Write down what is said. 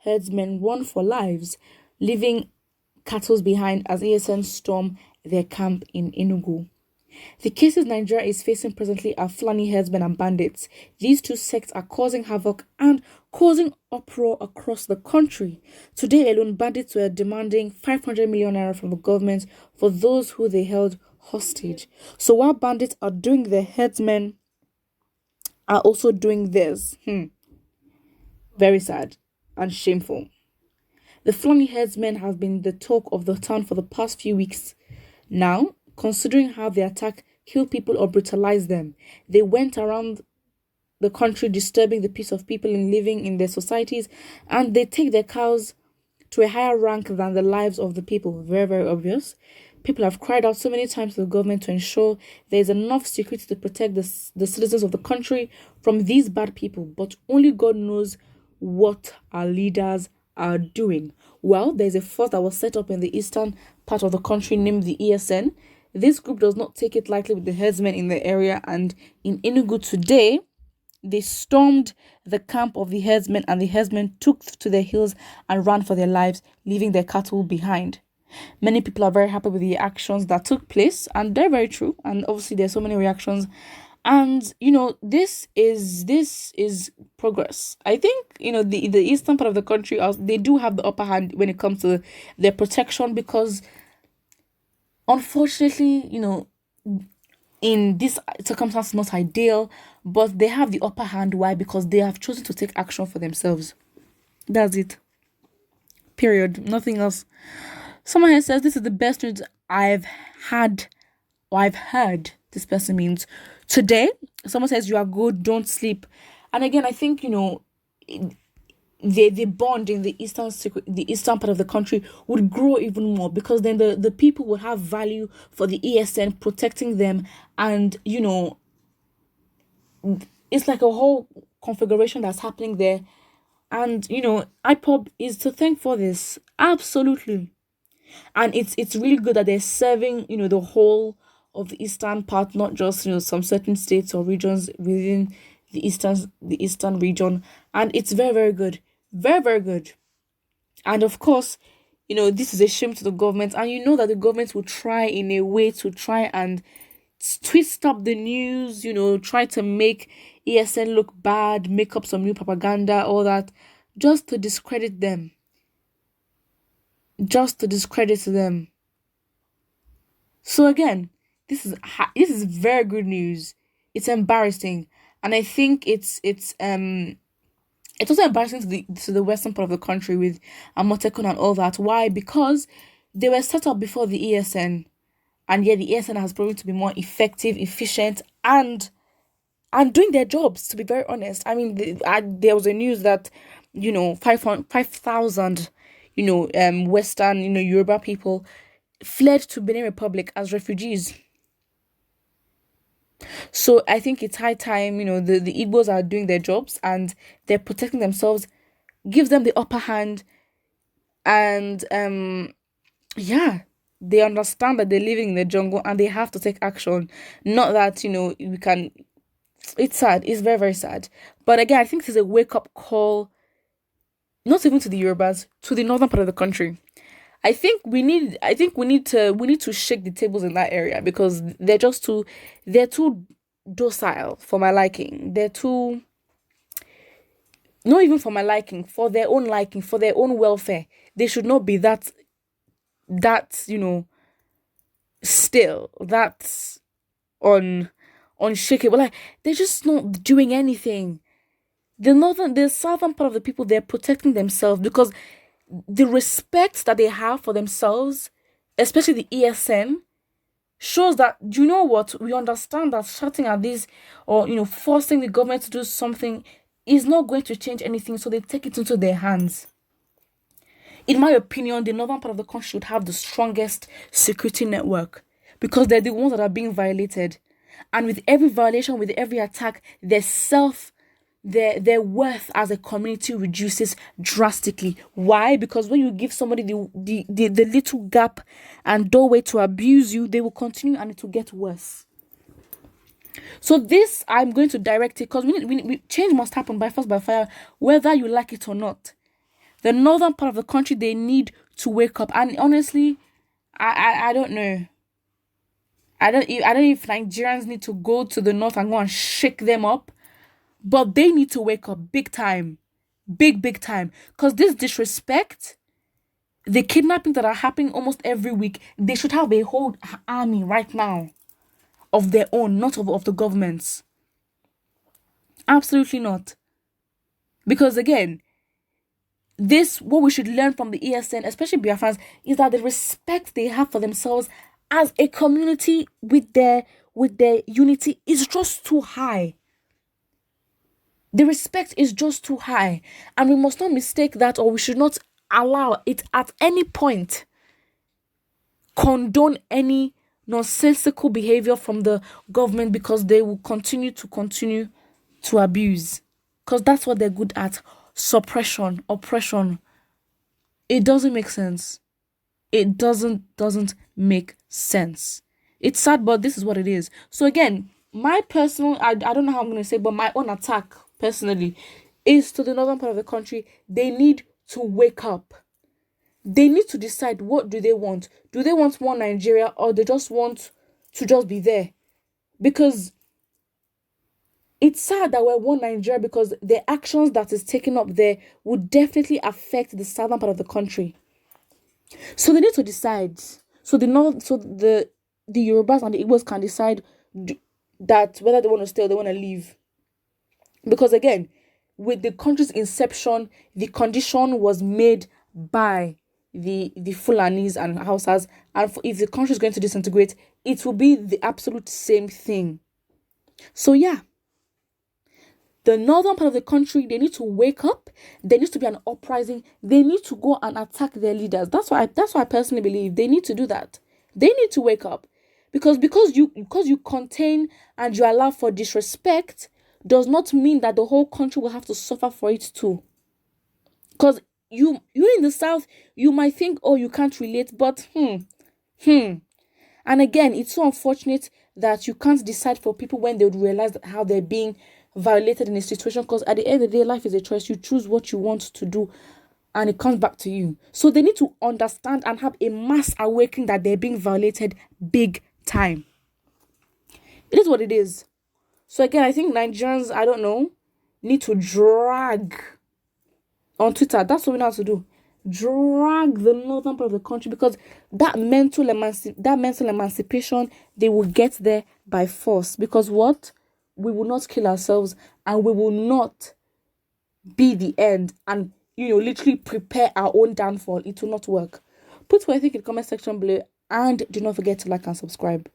herdsmen run for lives, leaving cattle behind as ASN storm their camp in Enugu. The cases Nigeria is facing presently are Fulani herdsmen and bandits. These two sects are causing havoc and causing uproar across the country. Today alone, bandits were demanding 500 million naira from the government for those who they held hostage. So while bandits are doing their herdsmen are also doing this. Very sad and shameful. The Fulani herdsmen have been the talk of the town for the past few weeks now, considering how the attack killed people or brutalized them. They went around the country disturbing the peace of people in living in their societies, and they take their cows to a higher rank than the lives of the people. Very, very obvious. People have cried out so many times to the government to ensure there is enough security to protect the citizens of the country from these bad people, but only God knows what our leaders are doing. Well, there's a force that was set up in the eastern part of the country named the ESN. This group does not take it lightly with the herdsmen in the area, and in Enugu today, they stormed the camp of the herdsmen, and the herdsmen took to their heels and ran for their lives, leaving their cattle behind. Many people are very happy with the actions that took place, and they're very true. And obviously, there's so many reactions, and this is progress. I think the eastern part of the country, they do have the upper hand when it comes to their protection, because unfortunately, in this circumstance, not ideal, but they have the upper hand. Why? Because they have chosen to take action for themselves. That's it. Period. Nothing else. Someone here says, this is the best news I've had or I've heard. This person means today. Someone says, you are good, don't sleep. And again, I think, the bond in the eastern part of the country would grow even more, because then the people would have value for the ESN protecting them, and it's like a whole configuration that's happening there. And IPOB is to thank for this, absolutely. And it's really good that they're serving the whole of the eastern part, not just some certain states or regions within the eastern region. And it's very, very good. Very, very good. And of course, this is a shame to the government, and that the government will try in a way to try and twist up the news, try to make ESN look bad, make up some new propaganda, all that, just to discredit them. So again, this is very good news. It's embarrassing, and I think it's also embarrassing to the western part of the country with Amotekun and all that. Why? Because they were set up before the ESN, and yet the ESN has proven to be more effective, efficient, and doing their jobs. To be very honest, I mean, there was a news that 5,000 Western Yoruba people fled to Benin Republic as refugees. So I think it's high time, the Igbos are doing their jobs and they're protecting themselves, gives them the upper hand, and they understand that they're living in the jungle and they have to take action. Not that, we can. It's sad. It's very, very sad. But again, I think this is a wake-up call, not even to the Yorubas, to the northern part of the country. I think we need to shake the tables in that area, because they're too docile for my liking. They're too, not even for my liking, for their own liking, for their own welfare. They should not be that still, that's unshakable. Like, they're just not doing anything. The southern part of the people, they're protecting themselves, because the respect that they have for themselves, especially the ESN, shows that, you know what, we understand that shouting at this, or forcing the government to do something, is not going to change anything. So they take it into their hands. In my opinion, the northern part of the country should have the strongest security network, because they're the ones that are being violated, and with every violation, with every attack, their worth as a community reduces drastically. Why? Because when you give somebody the little gap and doorway to abuse you, they will continue, and it will get worse. So this, I'm going to direct it, because we change must happen by force, by fire, whether you like it or not. The northern part of the country, they need to wake up. And honestly, I don't know. I don't know if Nigerians need to go to the north and go and shake them up, but they need to wake up big time. Big time. Because this disrespect, the kidnappings that are happening almost every week, they should have a whole army right now of their own, not of the government's. Absolutely not. Because again, what we should learn from the ESN, especially Biafrans, is that the respect they have for themselves as a community with their unity is just too high. The respect is just too high, and we must not mistake that, or we should not allow it at any point condone any nonsensical behavior from the government, because they will continue to abuse, because that's what they're good at: suppression, oppression. It doesn't make sense. It doesn't make sense. It's sad, but this is what it is. So again, my personal, I don't know how I'm going to say, but my own attack personally is to the northern part of the country. They need to wake up. They need to decide, what do they want? Do they want more Nigeria, or they just want to just be there? Because it's sad that we're one Nigeria, because the actions that is taken up there would definitely affect the southern part of the country. So they need to decide. So the Yorubas and the Igbos can decide that whether they want to stay or they want to leave. Because again, with the country's inception, the condition was made by the Fulanis and Hausas, and if the country is going to disintegrate, it will be the absolute same thing. So yeah, the northern part of the country, they need to wake up. There needs to be an uprising. They need to go and attack their leaders. That's why I personally believe they need to do that. They need to wake up, because you contain and you allow for disrespect does not mean that the whole country will have to suffer for it too. Because you in the south, you might think, oh, you can't relate, but And again, it's so unfortunate that you can't decide for people when they would realize how they're being violated in a situation, because at the end of the day, life is a choice. You choose what you want to do, and it comes back to you. So they need to understand and have a mass awakening that they're being violated big time. It is what it is. So again, I think Nigerians, I don't know, need to drag on Twitter. That's what we know how to do. Drag the northern part of the country, because that mental emancipation, they will get there by force. Because what? We will not kill ourselves, and we will not be the end and literally prepare our own downfall. It will not work. Put what I think in the comment section below, and do not forget to like and subscribe.